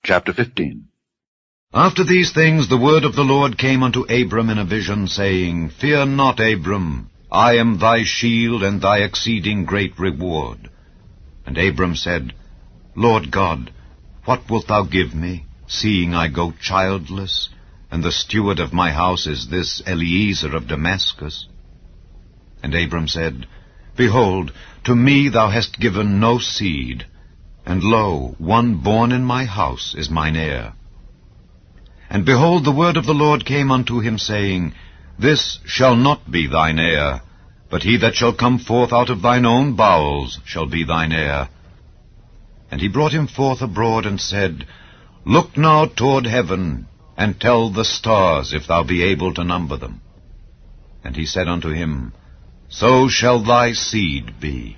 Chapter 15. After these things the word of the Lord came unto Abram in a vision, saying, Fear not, Abram, I am thy shield and thy exceeding great reward. And Abram said, Lord God, what wilt thou give me, seeing I go childless, and the steward of my house is this Eliezer of Damascus? And Abram said, Behold, to me thou hast given no seed, and lo, one born in my house is mine heir. And behold, the word of the Lord came unto him, saying, This shall not be thine heir, but he that shall come forth out of thine own bowels shall be thine heir. And he brought him forth abroad, and said, Look now toward heaven, and tell the stars, if thou be able to number them. And he said unto him, So shall thy seed be.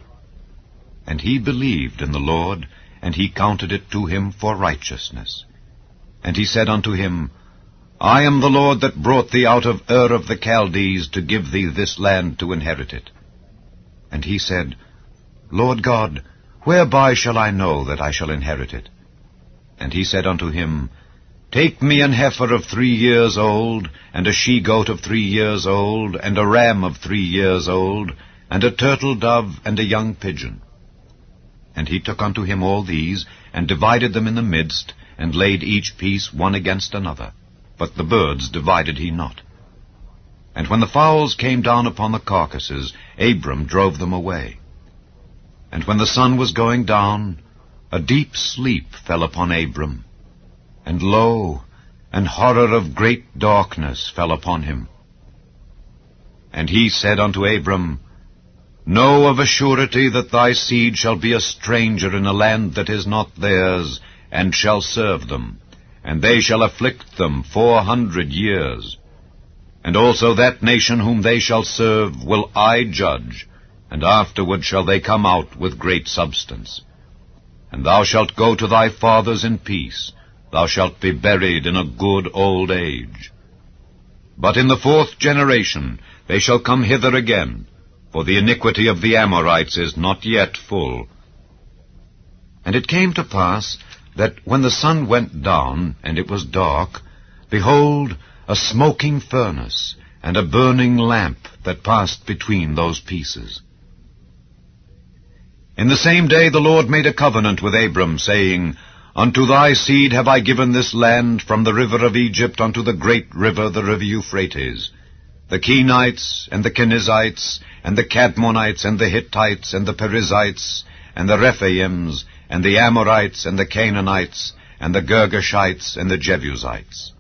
And he believed in the Lord, and he counted it to him for righteousness. And he said unto him, I am the Lord that brought thee out of Ur of the Chaldees to give thee this land to inherit it. And he said, Lord God, whereby shall I know that I shall inherit it? And he said unto him, Take me an heifer of 3 years old, and a she-goat of 3 years old, and a ram of 3 years old, and a turtle dove, and a young pigeon. And he took unto him all these, and divided them in the midst, and laid each piece one against another. But the birds divided he not. And when the fowls came down upon the carcasses, Abram drove them away. And when the sun was going down, a deep sleep fell upon Abram. And lo, an horror of great darkness fell upon him. And he said unto Abram, Know of a surety that thy seed shall be a stranger in a land that is not theirs, and shall serve them, and they shall afflict them 400 years. And also that nation whom they shall serve will I judge, and afterward shall they come out with great substance. And thou shalt go to thy fathers in peace, thou shalt be buried in a good old age. But in the 4th generation they shall come hither again, for the iniquity of the Amorites is not yet full. And it came to pass that when the sun went down, and it was dark, behold, a smoking furnace, and a burning lamp that passed between those pieces. In the same day the Lord made a covenant with Abram, saying, Unto thy seed have I given this land, from the river of Egypt unto the great river, the river Euphrates, the Kenites, and the Kenizzites, and the Cadmonites, and the Hittites, and the Perizzites, and the Rephaims, and the Amorites, and the Canaanites, and the Girgashites, and the Jebusites.